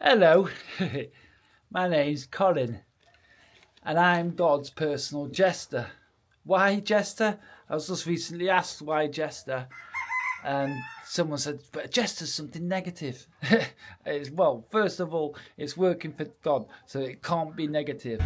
Hello, my name's Colin and I'm God's personal jester. Why jester? I was just recently asked why jester, and someone said, but a jester's something negative. Well, first of all, it's working for God, so it can't be negative.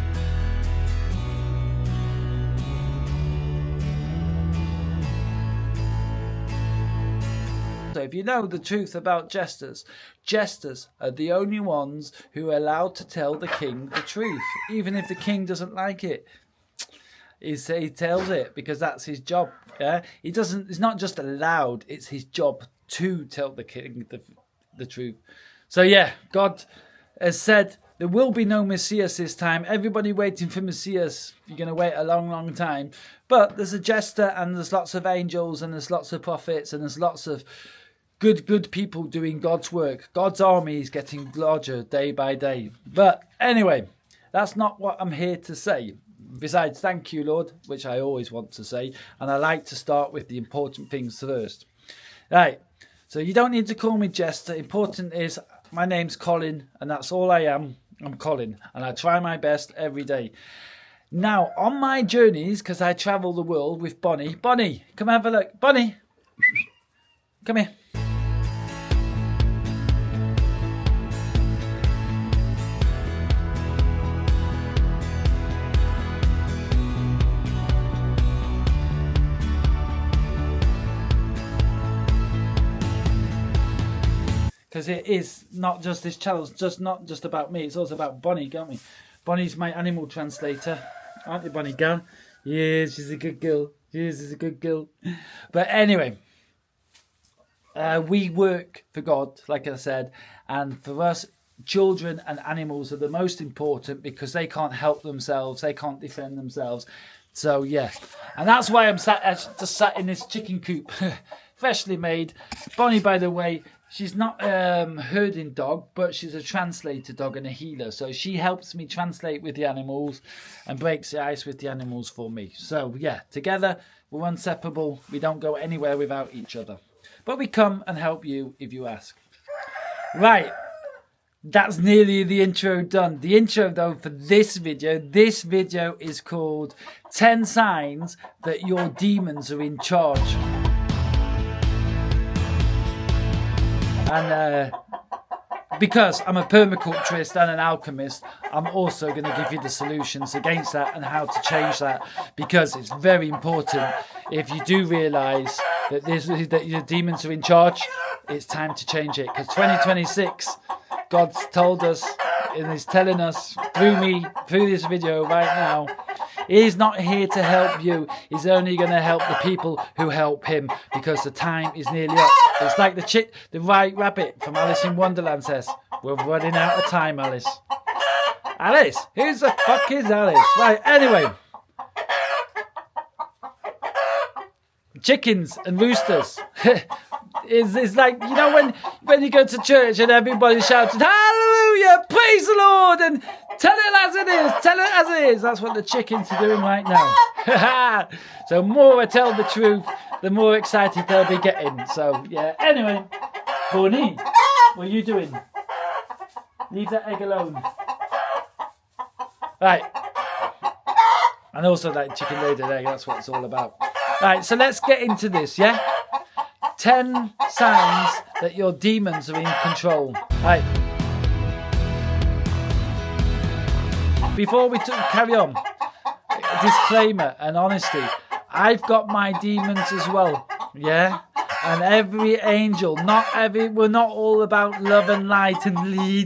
So if you know the truth about jesters, jesters are the only ones who are allowed to tell the king the truth, even if the king doesn't like it. He tells it because that's his job. Yeah, It's not just allowed; it's his job to tell the king the truth. So yeah, God has said there will be no Messiah this time. Everybody waiting for Messiah, you're going to wait a long, long time. But there's a jester, and there's lots of angels, and there's lots of prophets, and there's lots of good people doing God's work. God's army is getting larger day by day. But anyway, that's not what I'm here to say. Besides, thank you, Lord, which I always want to say. And I like to start with the important things first. Right, so you don't need to call me Jester. Important is, my name's Colin, and that's all I am. I'm Colin, and I try my best every day. Now, on my journeys, because I travel the world with Bonnie. Bonnie, come have a look. Bonnie, come here. Because it is not just this channel, it's not just about me, it's also about Bonnie, can't we? Bonnie's my animal translator, aren't you, Bonnie? Go. Yes, she's a good girl. Yes, she's a good girl. But anyway, we work for God, like I said, and for us, children and animals are the most important because they can't help themselves, they can't defend themselves. So yeah, and that's why I'm just sat in this chicken coop, freshly made. Bonnie, by the way, she's not herding dog, but she's a translator dog and a healer. So she helps me translate with the animals and breaks the ice with the animals for me. So yeah, together we're inseparable. We don't go anywhere without each other. But we come and help you if you ask. Right, that's nearly the intro done. The intro though for this video is called 10 Signs That Your Demons Are in Charge. And because I'm a permaculturist and an alchemist, I'm also going to give you the solutions against that and how to change that, because it's very important. If you do realise that your demons are in charge, it's time to change it, because 2026, God's told us and is telling us through this video right now, He's not here to help you. He's only going to help the people who help him, because the time is nearly up. It's like the white rabbit from Alice in Wonderland says, we're running out of time, Alice. Alice? Who the fuck is Alice? Right, anyway. Chickens and roosters. It's like, you know, when you go to church and everybody shouts, hallelujah, praise the Lord, and tell it as it is, tell it as it is. That's what the chickens are doing right now. So more I tell the truth, the more excited they'll be getting. So yeah, anyway, Bonnie, what are you doing? Leave that egg alone. Right. And also that chicken laid an egg, that's what it's all about. Right, so let's get into this, yeah? 10 signs that your demons are in control. Right. Before we carry on, disclaimer and honesty. I've got my demons as well, yeah? And every angel, we're not all about love and light and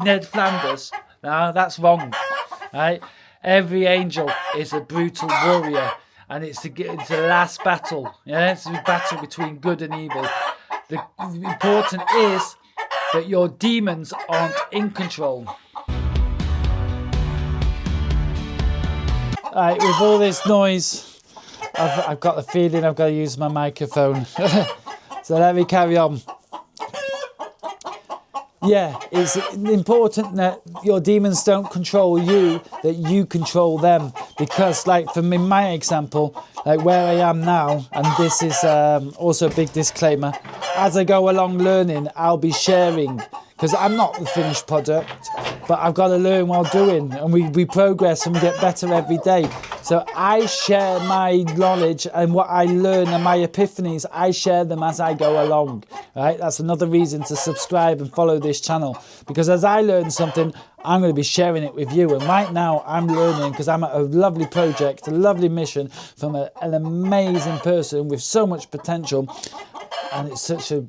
Ned Flanders. No, that's wrong, right? Every angel is a brutal warrior, and it's the last battle, yeah? It's a battle between good and evil. The important is that your demons aren't in control. Right, with all this noise, I've got the feeling I've got to use my microphone. So let me carry on. Yeah, it's important that your demons don't control you, that you control them. Because, like, for me, my example, like where I am now, and this is also a big disclaimer, as I go along learning, I'll be sharing, because I'm not the finished product. but I've got to learn while doing, and we progress and we get better every day. So I share my knowledge and what I learn and my epiphanies, I share them as I go along, right? That's another reason to subscribe and follow this channel, because as I learn something, I'm going to be sharing it with you. And right now I'm learning, because I'm at a lovely project, a lovely mission from an amazing person with so much potential, and it's such a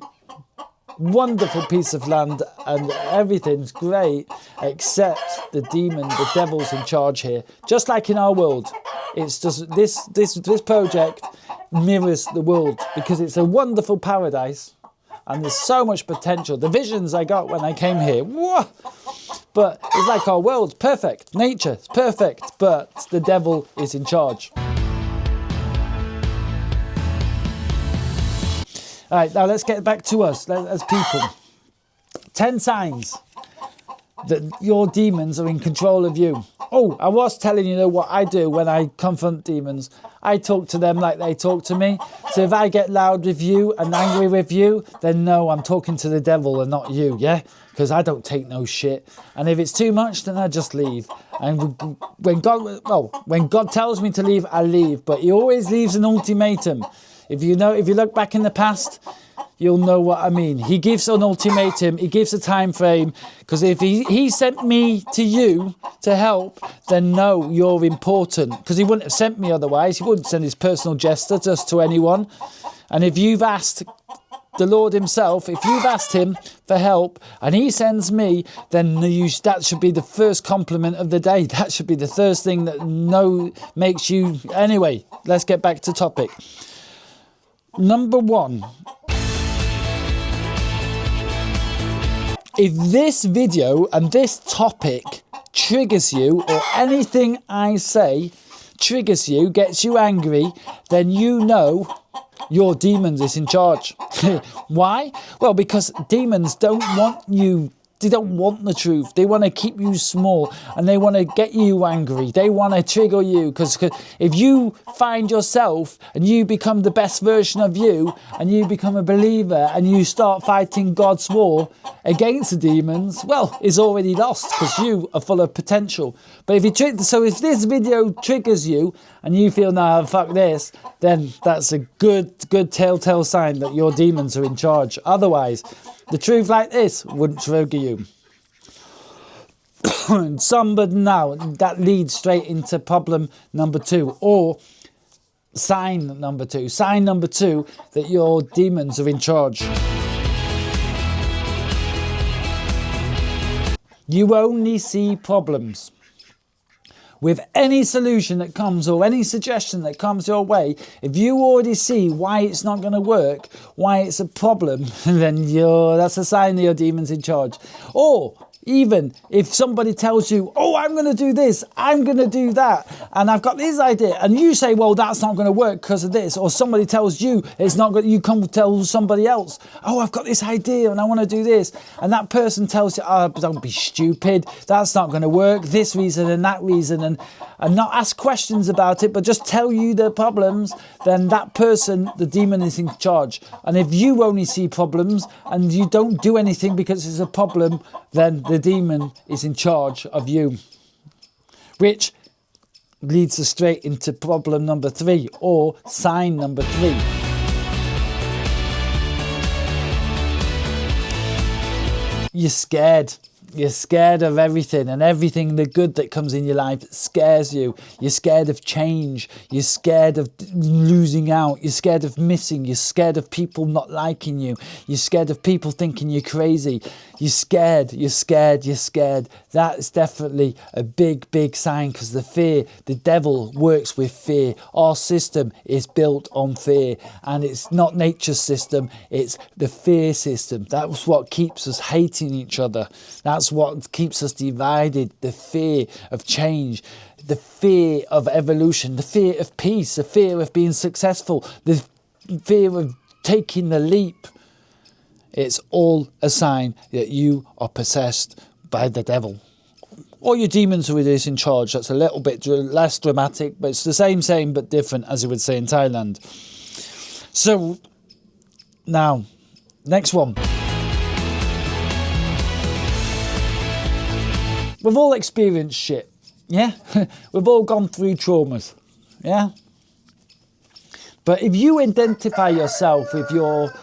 wonderful piece of land and everything's great except the demon, the devil's in charge here. Just like in our world, it's just this project mirrors the world, because it's a wonderful paradise and there's so much potential. The visions I got when I came here, whoa! But it's like our world, perfect, nature is perfect, but the devil is in charge. All right, now let's get back to us as people. 10 signs that your demons are in control of you. Oh, I was telling you what I do when I confront demons. I talk to them like they talk to me. So if I get loud with you and angry with you, then no, I'm talking to the devil and not you, yeah? Because I don't take no shit. And if it's too much, then I just leave. And when God tells me to leave, I leave. But he always leaves an ultimatum. If you look back in the past, you'll know what I mean. He gives an ultimatum, he gives a time frame, because if he sent me to you to help, then no, you're important, because he wouldn't have sent me otherwise. He wouldn't send his personal jester just to anyone. And if you've asked the Lord himself, if you've asked him for help and he sends me, then that should be the first compliment of the day. That should be the first thing that makes you... Anyway, let's get back to topic. Number 1. If this video and this topic triggers you, or anything I say triggers you, gets you angry, then you know your demons is in charge. Why? Well, because demons don't want you. They don't want the truth. They want to keep you small and they want to get you angry. They want to trigger you, because if you find yourself and you become the best version of you and you become a believer and you start fighting God's war against the demons, well, it's already lost, because you are full of potential. But if this video triggers you and you feel, nah, fuck this, then that's a good telltale sign that your demons are in charge. Otherwise, the truth like this wouldn't trigger you. But now that leads straight into problem number 2, or sign number 2. Sign number 2 that your demons are in charge. You only see problems. With any solution that comes or any suggestion that comes your way, if you already see why it's not going to work, why it's a problem, then that's a sign that your demon's in charge. Or even if somebody tells you, oh, I'm going to do this, I'm going to do that, and I've got this idea, and you say, well, that's not going to work because of this, or somebody tells you it's not going, you come tell somebody else, oh, I've got this idea and I want to do this, and that person tells you, oh, don't be stupid, that's not going to work, this reason and that reason, and not ask questions about it, but just tell you the problems, then that person, the demon, is in charge. And if you only see problems and you don't do anything because it's a problem, then the demon is in charge of you. Which leads us straight into problem number 3, or sign number 3. You're scared. You're scared of everything, and everything the good that comes in your life scares you. You're scared of change. You're scared of losing out. You're scared of missing. You're scared of people not liking you. You're scared of people thinking you're crazy. You're scared. You're scared. You're scared. That's definitely a big sign, because the devil works with fear. Our system is built on fear, and it's not nature's system. It's the fear system. That's what keeps us hating each other. That's what keeps us divided. The fear of change, the fear of evolution, the fear of peace, the fear of being successful, the fear of taking the leap. It's all a sign that you are possessed by the devil. Or your demons who is in charge. That's a little bit less dramatic, but it's the same but different, as you would say in Thailand. So, now, next one. We've all experienced shit. Yeah? We've all gone through traumas. Yeah? But if you identify yourself with your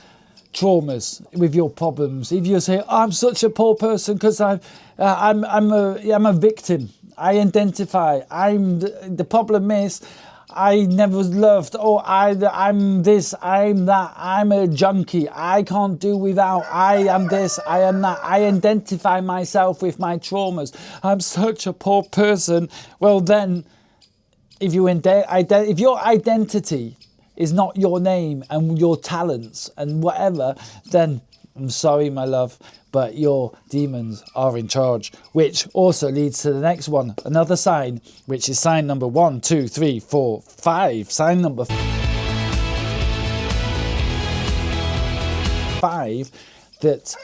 traumas, with your problems, if you say, I'm such a poor person because I'm a victim, I identify, the problem is I never was loved, or I'm this, I'm that, I'm a junkie, I can't do without, I am this, I am that. I identify myself with my traumas. I'm such a poor person. Well then, if your identity is not your name and your talents and whatever, then I'm sorry, my love, but your demons are in charge. Which also leads to the next one, another sign, which is sign number 1, 2, 3, 4, 5. Sign number 5, that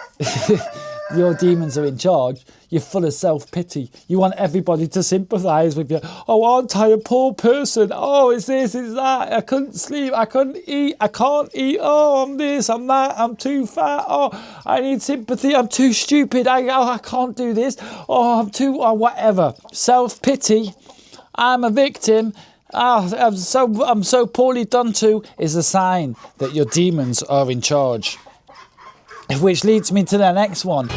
your demons are in charge. You're full of self-pity. You want everybody to sympathise with you. Oh, aren't I a poor person? Oh, it's this, it's that. I couldn't sleep. I couldn't eat. I can't eat. Oh, I'm this, I'm that. I'm too fat. Oh, I need sympathy. I'm too stupid. I can't do this. Oh, whatever. Self-pity. I'm a victim. Oh, I'm so poorly done to, is a sign that your demons are in charge. Which leads me to the next one.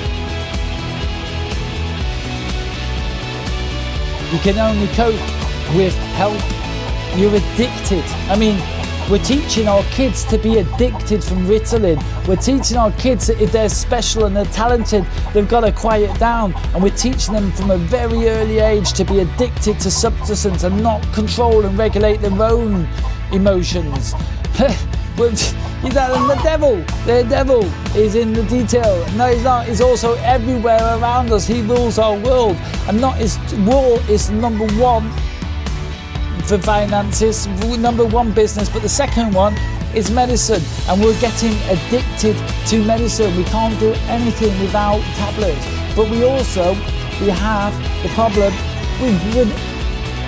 You can only cope with help. You're addicted. I mean, we're teaching our kids to be addicted from Ritalin. We're teaching our kids that if they're special and they're talented, they've got to quiet down. And we're teaching them from a very early age to be addicted to substances and not control and regulate their own emotions. The devil is in the detail. No, he's not. He's also everywhere around us. He rules our world. And not his war is number one for finances, number one business, but the second one is medicine. And we're getting addicted to medicine. We can't do anything without tablets. But we have the problem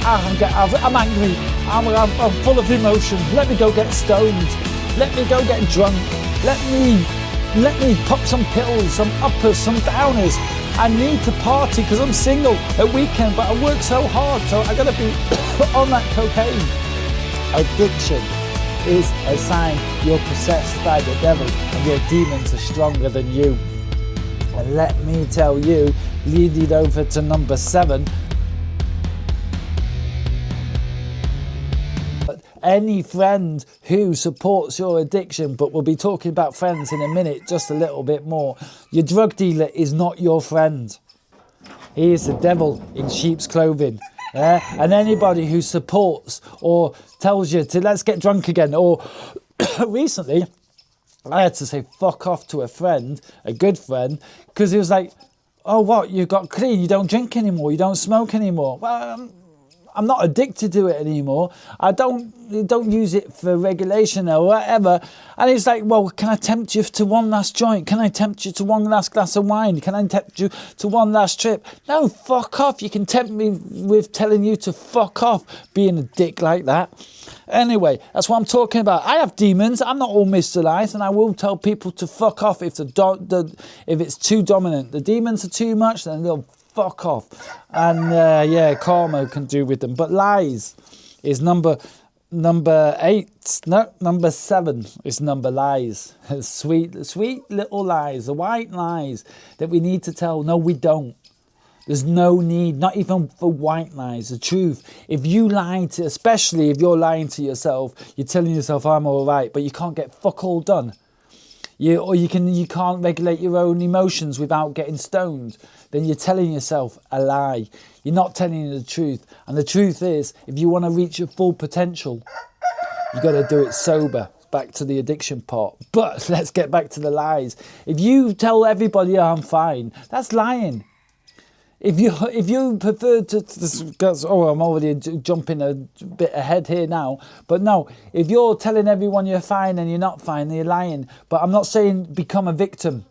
I'm angry. I'm full of emotion. Let me go get stoned. Let me go get drunk. Let me pop some pills, some uppers, some downers. I need to party because I'm single at weekend, but I work so hard, so I gotta be on that cocaine. Addiction is a sign you're possessed by the devil and your demons are stronger than you. And let me tell you, leading over to number 7, any friend who supports your addiction, but we'll be talking about friends in a minute, just a little bit more. Your drug dealer is not your friend. He is the devil in sheep's clothing. And anybody who supports or tells you to let's get drunk again, or recently I had to say fuck off to a friend, a good friend, because he was like, oh what, you got clean, you don't drink anymore, you don't smoke anymore. Well, I'm not addicted to it anymore. I don't use it for regulation or whatever. And he's like, well, can I tempt you to one last joint? Can I tempt you to one last glass of wine? Can I tempt you to one last trip? No, fuck off. You can tempt me with telling you to fuck off, being a dick like that. Anyway, that's what I'm talking about. I have demons. I'm not all Mr. Nice, and I will tell people to fuck off if if it's too dominant. The demons are too much, then they'll fuck off. And karma can do with them. But lies is number 8. No, number 7 is number lies. Sweet little lies, the white lies that we need to tell. No, we don't. There's no need, not even for white lies, the truth. If you lie to, especially if you're lying to yourself, you're telling yourself I'm all right, but you can't get fuck all done. You can't regulate your own emotions without getting stoned, then you're telling yourself a lie. You're not telling the truth. And the truth is, if you want to reach your full potential, you got to do it sober. Back to the addiction part. But let's get back to the lies. If you tell everybody I'm fine, that's lying. If you prefer to I'm already jumping a bit ahead here now, but no, if you're telling everyone you're fine and you're not fine, then you're lying. But I'm not saying become a victim.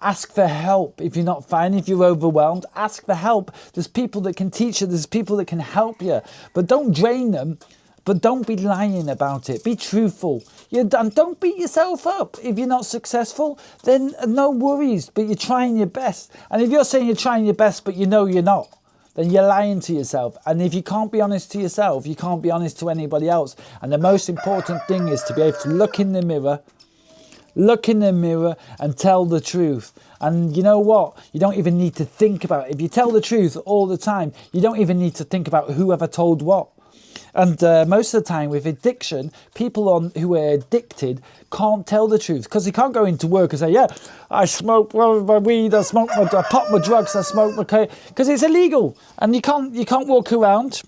Ask for help if you're not fine, if you're overwhelmed. Ask for help. There's people that can teach you. There's people that can help you. But don't drain them But don't be lying about it. Be truthful. And don't beat yourself up. If you're not successful, then no worries, but you're trying your best. And if you're saying you're trying your best, but you know you're not, then you're lying to yourself. And if you can't be honest to yourself, you can't be honest to anybody else. And the most important thing is to be able to look in the mirror and tell the truth. And you know what? You don't even need to think about it. If you tell the truth all the time, you don't even need to think about whoever told what. And most of the time with addiction, people who are addicted can't tell the truth because they can't go into work and say, yeah, I smoke my weed, I pop my drugs, I smoke my cocaine, because it's illegal. And you can't walk around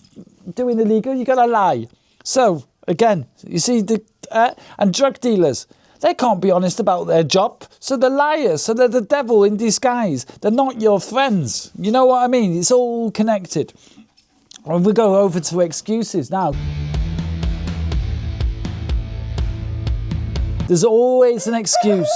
doing illegal, you got to lie. So, again, you see, and drug dealers, they can't be honest about their job, so they're liars, so they're the devil in disguise. They're not your friends. You know what I mean? It's all connected. And we go over to excuses now. There's always an excuse.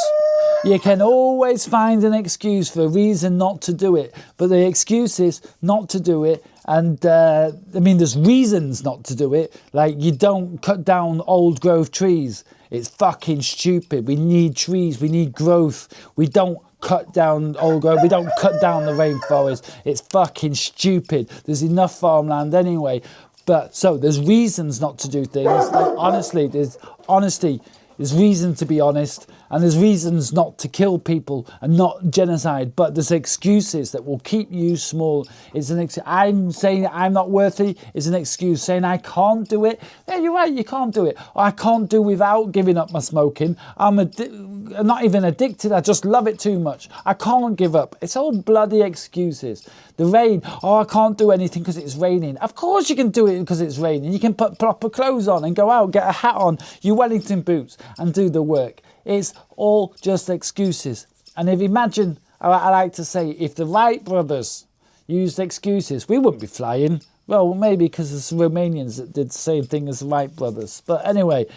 You can always find an excuse for a reason not to do it. But the excuse is not to do it. And there's reasons not to do it. Like you don't cut down old growth trees. It's fucking stupid. We need trees. We need growth. We don't cut down old growth. We don't cut down the rainforest. It's fucking stupid. There's enough farmland anyway. But so there's reasons not to do things. Like, honestly, there's honesty. There's reason to be honest, and there's reasons not to kill people and not genocide, but there's excuses that will keep you small. It's I'm saying I'm not worthy is an excuse. Saying I can't do it, yeah, you're right, you can't do it. Or I can't do without giving up my smoking. I'm not even addicted, I just love it too much. I can't give up. It's all bloody excuses. The rain, I can't do anything because it's raining. Of course you can do it because it's raining. You can put proper clothes on and go out, get a hat on, your Wellington boots and do the work. It's all just excuses. And if imagine, I like to say, if the Wright brothers used excuses, we wouldn't be flying. Well, maybe because it's Romanians that did the same thing as the Wright brothers. But anyway,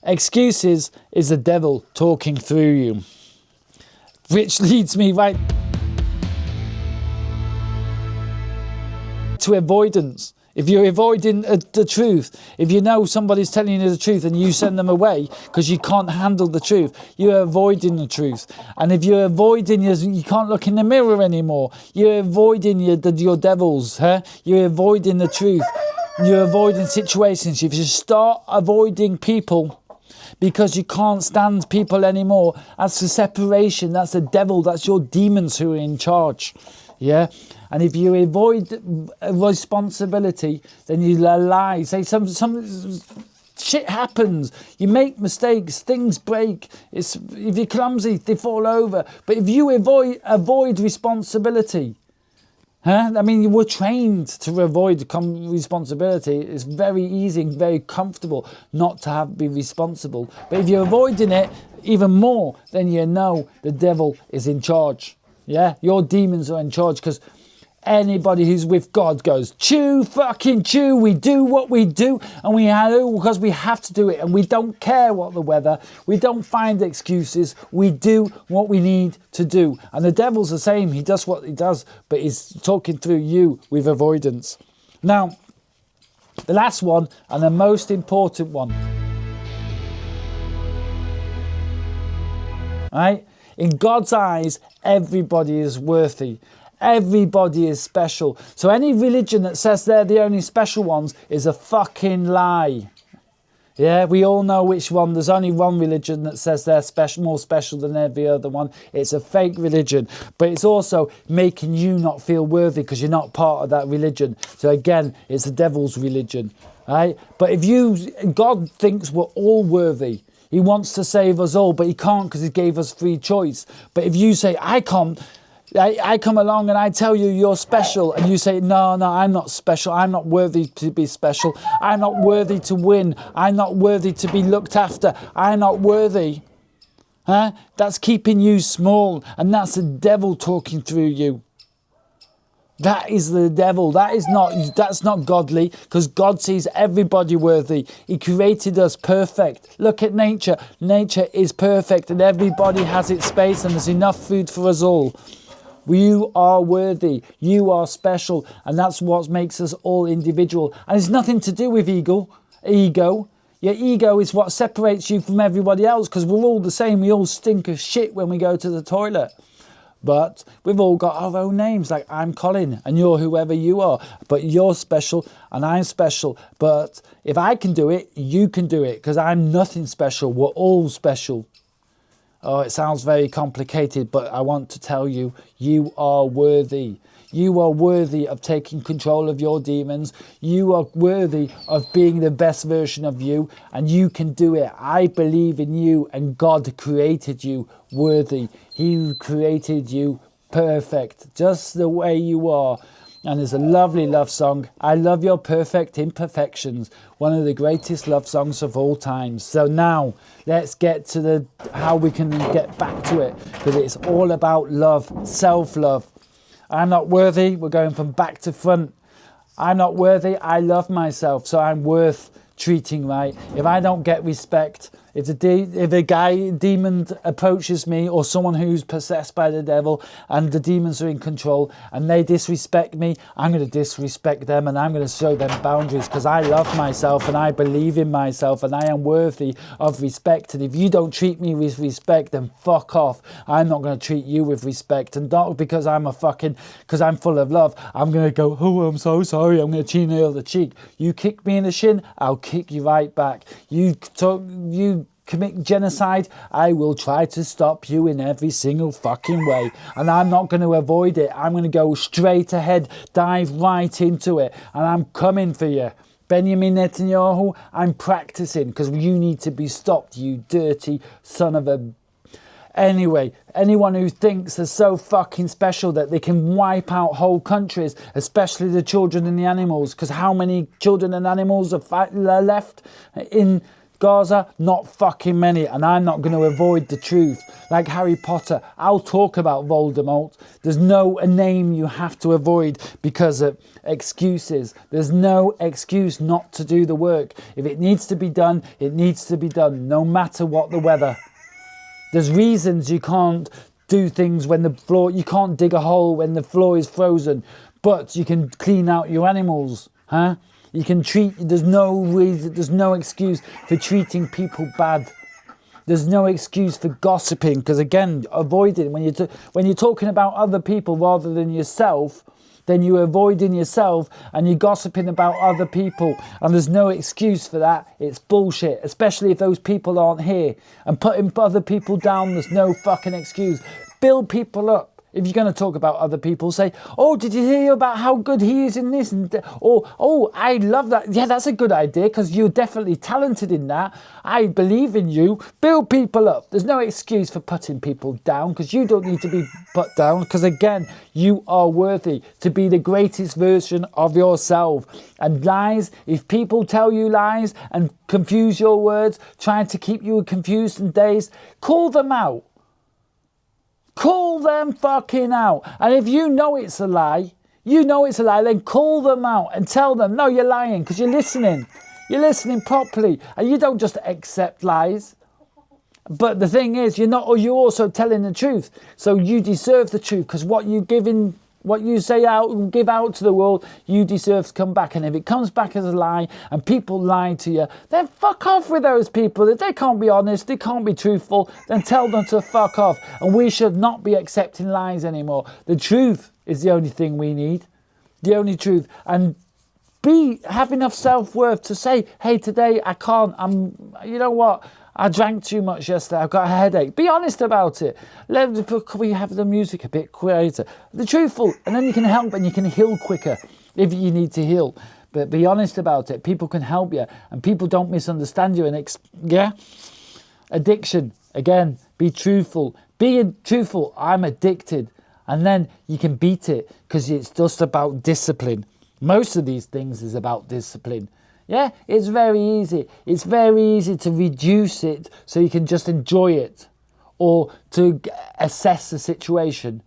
excuses is the devil talking through you. Which leads me right to avoidance. If you're avoiding the truth, if you know somebody's telling you the truth and you send them away because you can't handle the truth, you're avoiding the truth. And if you're avoiding, you can't look in the mirror anymore. You're avoiding your devils, huh? You're avoiding the truth. You're avoiding situations. If you start avoiding people because you can't stand people anymore, that's the separation. That's the devil. That's your demons who are in charge. Yeah. And if you avoid responsibility, then you lie. Say some shit happens. You make mistakes. Things break. If you're clumsy, they fall over. But if you avoid responsibility, huh? I mean, you were trained to avoid responsibility. It's very easy and very comfortable not to be responsible. But if you're avoiding it even more, then you know the devil is in charge. Yeah, your demons are in charge because anybody who's with God goes, chew, fucking chew. We do what we do and we do because we have to do it. And we don't care what the weather. We don't find excuses. We do what we need to do. And the devil's the same. He does what he does, but he's talking through you with avoidance. Now, the last one and the most important one. Right? In God's eyes, everybody is worthy. Everybody is special. So any religion that says they're the only special ones is a fucking lie. Yeah, we all know which one. There's only one religion that says they're more special than every other one. It's a fake religion. But it's also making you not feel worthy because you're not part of that religion. So again, it's the devil's religion. Right? But God thinks we're all worthy. He wants to save us all, but he can't because he gave us free choice. But if you say, I come along and I tell you you're special, and you say, no, I'm not special. I'm not worthy to be special. I'm not worthy to win. I'm not worthy to be looked after. I'm not worthy. Huh? That's keeping you small, and that's the devil talking through you. That is the devil. That's not godly, because God sees everybody worthy. He created us perfect. Look at nature. Nature is perfect and everybody has its space and there's enough food for us all. You are worthy. You are special. And that's what makes us all individual. And it's nothing to do with ego. Ego. Your ego is what separates you from everybody else, because we're all the same. We all stink of shit when we go to the toilet. But we've all got our own names. Like, I'm Colin and you're whoever you are. But you're special and I'm special. But if I can do it, you can do it, because I'm nothing special. We're all special. Oh, it sounds very complicated, but I want to tell you, you are worthy. You are worthy of taking control of your demons. You are worthy of being the best version of you, and you can do it. I believe in you, and God created you worthy. He created you perfect, just the way you are. And there's a lovely love song. I love your perfect imperfections. One of the greatest love songs of all time. So now let's get to how we can get back to it, because it's all about love, self-love. I'm not worthy. We're going from back to front. I'm not worthy. I love myself, so I'm worth treating right. If I don't get respect, if a demon approaches me, or someone who's possessed by the devil and the demons are in control and they disrespect me, I'm going to disrespect them, and I'm going to show them boundaries, because I love myself and I believe in myself and I am worthy of respect. And if you don't treat me with respect, then fuck off. I'm not going to treat you with respect, and not because because I'm full of love. I'm going to go, oh, I'm so sorry. I'm going to chin you on the cheek. You kick me in the shin, I'll kick you right back. You commit genocide, I will try to stop you in every single fucking way. And I'm not going to avoid it. I'm going to go straight ahead, dive right into it. And I'm coming for you. Benjamin Netanyahu, I'm practicing, because you need to be stopped, you dirty son of a... Anyway, anyone who thinks they're so fucking special that they can wipe out whole countries, especially the children and the animals, because how many children and animals are left in Gaza? Not fucking many. And I'm not going to avoid the truth. Like Harry Potter, I'll talk about Voldemort. There's no name you have to avoid because of excuses. There's no excuse not to do the work. If it needs to be done, it needs to be done, no matter what the weather. There's reasons you can't do things when the floor... You can't dig a hole when the floor is frozen, but you can clean out your animals, huh? You can treat... There's no reason... There's no excuse for treating people bad. There's no excuse for gossiping, because again, avoid it. When you're talking about other people rather than yourself, then you're avoiding yourself and you're gossiping about other people. And there's no excuse for that. It's bullshit, especially if those people aren't here. And putting other people down, there's no fucking excuse. Build people up. If you're going to talk about other people, say, oh, did you hear about how good he is in this? Or, oh, I love that. Yeah, that's a good idea, because you're definitely talented in that. I believe in you. Build people up. There's no excuse for putting people down, because you don't need to be put down, because again, you are worthy to be the greatest version of yourself. And lies, if people tell you lies and confuse your words, trying to keep you confused and dazed, call them out. Call them fucking out. And if you know it's a lie, then call them out and tell them, no, you're lying, because you're listening. You're listening properly. And you don't just accept lies. But the thing is, you're also telling the truth. So you deserve the truth, because what you give out to the world, you deserve to come back. And if it comes back as a lie and people lie to you, then fuck off with those people. If they can't be honest, they can't be truthful, then tell them to fuck off. And we should not be accepting lies anymore. The truth is the only thing we need. The only truth. And have enough self-worth to say, hey, today I can't, you know what? I drank too much yesterday, I've got a headache. Be honest about it. Can we have the music a bit quieter? The truthful, and then you can help and you can heal quicker if you need to heal. But be honest about it. People can help you, and people don't misunderstand you. And addiction, again, be truthful. Being truthful, I'm addicted. And then you can beat it, because it's just about discipline. Most of these things is about discipline. Yeah, it's very easy. It's very easy to reduce it so you can just enjoy it, or to assess the situation.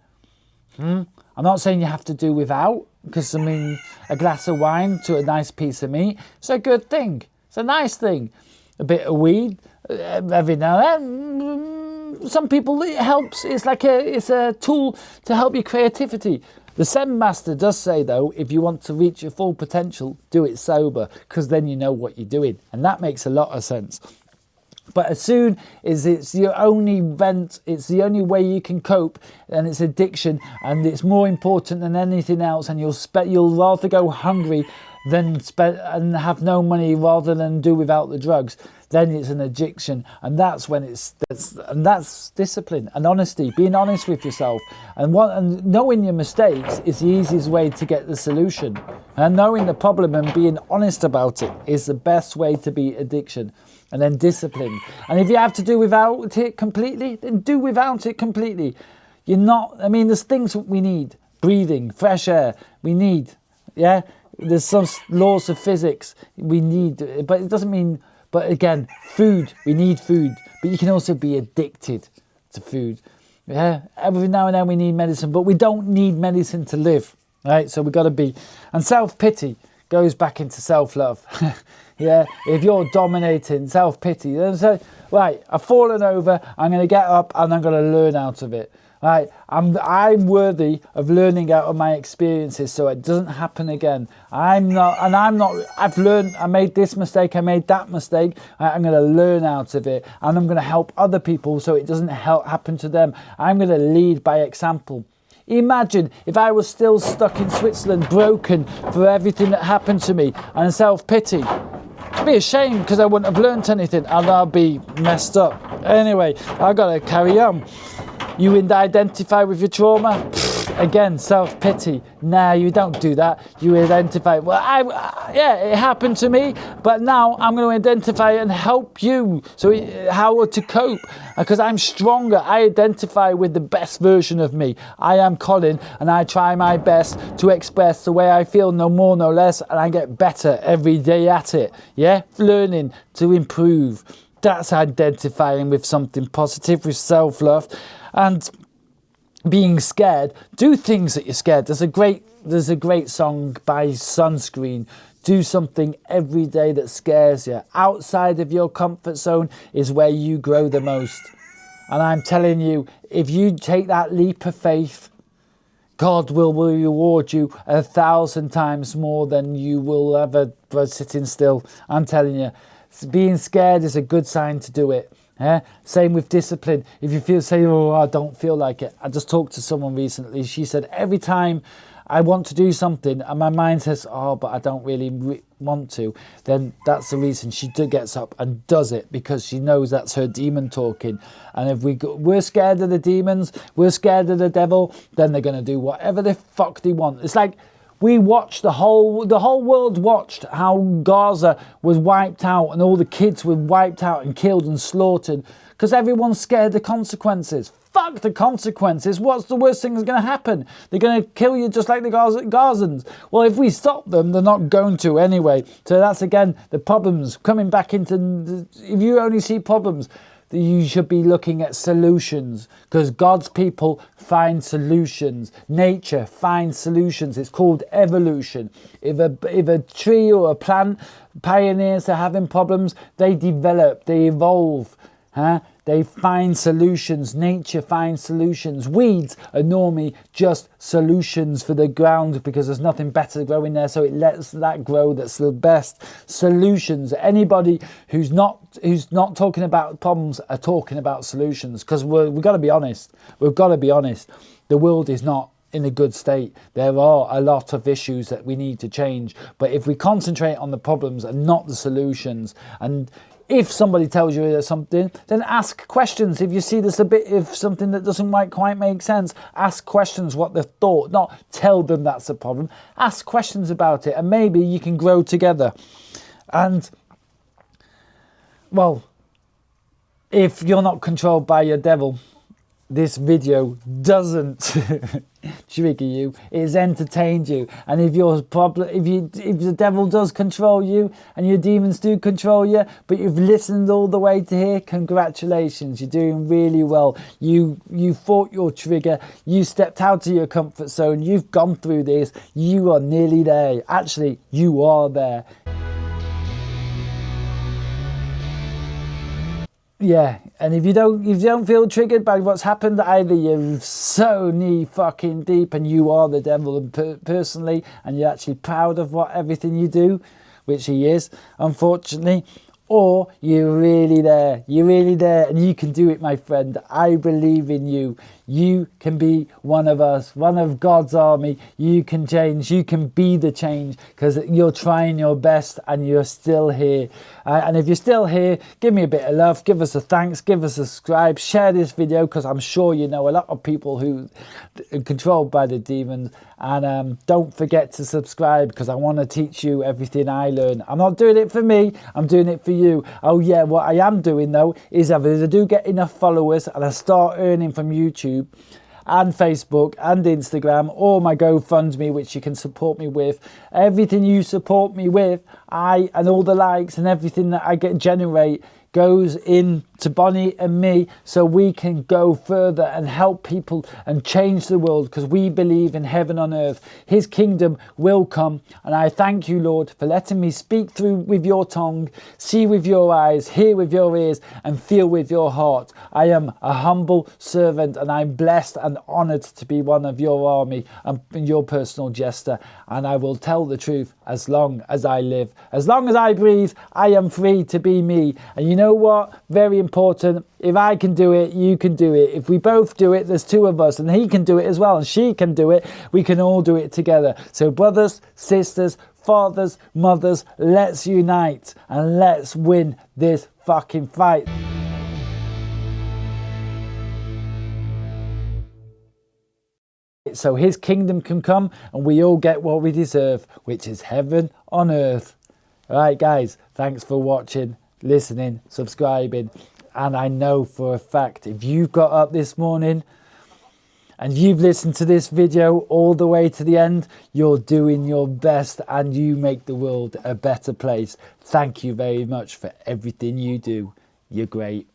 I'm not saying you have to do without, because a glass of wine to a nice piece of meat, it's a good thing. It's a nice thing. A bit of weed every now and then. Some people, it helps. It's a tool to help your creativity. The Zen master does say, though, if you want to reach your full potential, do it sober, because then you know what you're doing. And that makes a lot of sense. But as soon as it's your only vent, it's the only way you can cope, and it's addiction, and it's more important than anything else, and you'll rather go hungry than and have no money rather than do without the drugs, then it's an addiction. And that's when that's discipline and honesty, being honest with yourself, and knowing your mistakes is the easiest way to get the solution. And knowing the problem and being honest about it is the best way to beat addiction. And then discipline. And if you have to do without it completely, then do without it completely. There's things that we need. Breathing, fresh air, we need. Yeah? There's some laws of physics we need. But it doesn't mean, but again, food, we need food. But you can also be addicted to food. Yeah? Every now and then we need medicine, but we don't need medicine to live. Right? So we've got to be. And self-pity goes back into self-love. Yeah, if you're dominating, self-pity, then say, right, I've fallen over, I'm going to get up and I'm going to learn out of it. Right, I'm worthy of learning out of my experiences so it doesn't happen again. I've learned, I made this mistake, I made that mistake, right, I'm going to learn out of it, and I'm going to help other people so it doesn't happen to them. I'm going to lead by example. Imagine if I was still stuck in Switzerland, broken for everything that happened to me, and self-pity. It'd be a shame because I wouldn't have learnt anything and I'll be messed up. Anyway, I gotta carry on. You identify with your trauma? Again, self-pity. Nah, you don't do that. You identify, it happened to me, but now I'm going to identify and help you. So how to cope, because I'm stronger. I identify with the best version of me. I am Colin, and I try my best to express the way I feel, no more, no less, and I get better every day at it. Yeah, learning to improve. That's identifying with something positive, with self-love. And being scared, do things that you're scared. There's a great song by Sunscreen. Do something every day that scares you. Outside of your comfort zone is where you grow the most. And I'm telling you, if you take that leap of faith, God will reward you 1,000 times more than you will ever by sitting still. I'm telling you, being scared is a good sign to do it. Yeah? Same with discipline. If you say, I don't feel like it. I just talked to someone recently. She said, every time I want to do something and my mind says, but I don't really want to, then that's the reason she gets up and does it, because she knows that's her demon talking. And if we're scared of the demons, we're scared of the devil, then they're going to do whatever the fuck they want. It's like, we watched the whole world watched how Gaza was wiped out and all the kids were wiped out and killed and slaughtered because everyone's scared of the consequences. Fuck the consequences. What's the worst thing that's going to happen? They're going to kill you just like the Gazans. Well, if we stop them, they're not going to anyway. So that's, again, the problems coming back into... If you only see problems, you should be looking at solutions, because God's people find solutions. Nature finds solutions. It's called evolution. If a tree or a plant pioneers are having problems, they develop, they evolve. They find solutions. Nature finds solutions. Weeds are normally just solutions for the ground because there's nothing better growing there, so it lets that grow. That's the best solutions. Anybody who's not talking about problems are talking about solutions, because we've got to be honest. We've got to be honest. The world is not in a good state. There are a lot of issues that we need to change, but if we concentrate on the problems and not the solutions, and if somebody tells you there's something, then ask questions. If you see there's a bit of something that doesn't quite make sense, ask questions what they've thought, not tell them that's a problem. Ask questions about it, and maybe you can grow together. And, well, if you're not controlled by your devil, this video doesn't trigger you, it's entertained you. And if the devil does control you and your demons do control you, but you've listened all the way to here, congratulations, you're doing really well. You fought your trigger, you stepped out of your comfort zone, you've gone through this, you are nearly there. Actually, you are there. yeah, and if you don't feel triggered by what's happened, either you're so knee fucking deep and you are the devil and personally, and you're actually proud of everything you do, which he is, unfortunately, or you're really there, and you can do it, my friend. I believe in you. You can be one of us, one of God's army. You can change, you can be the change, because you're trying your best and you're still here. And if you're still here, give me a bit of love, give us a thanks, give us a subscribe, share this video, because I'm sure you know a lot of people who are controlled by the demons. And don't forget to subscribe, because I want to teach you everything I learn. I'm not doing it for me, I'm doing it for you. Oh yeah, what I am doing though is if I do get enough followers and I start earning from YouTube and Facebook and Instagram, or my GoFundMe, which you can support me with, everything you support me with, and all the likes and everything that I generate goes in to Bonnie and me, so we can go further and help people and change the world, because we believe in heaven on earth. His kingdom will come, and I thank you, Lord, for letting me speak through with your tongue, see with your eyes, hear with your ears, and feel with your heart. I am a humble servant, and I'm blessed and honoured to be one of your army and your personal jester, and I will tell the truth as long as I live. As long as I breathe, I am free to be me. And you know what? Very important. If I can do it, you can do it. If we both do it, there's two of us, and he can do it as well, and she can do it. We can all do it together. So brothers, sisters, fathers, mothers, let's unite and let's win this fucking fight. So his kingdom can come and we all get what we deserve, which is heaven on earth. All right, guys, thanks for watching, listening, subscribing. And I know for a fact, if you've got up this morning and you've listened to this video all the way to the end, you're doing your best and you make the world a better place. Thank you very much for everything you do. You're great.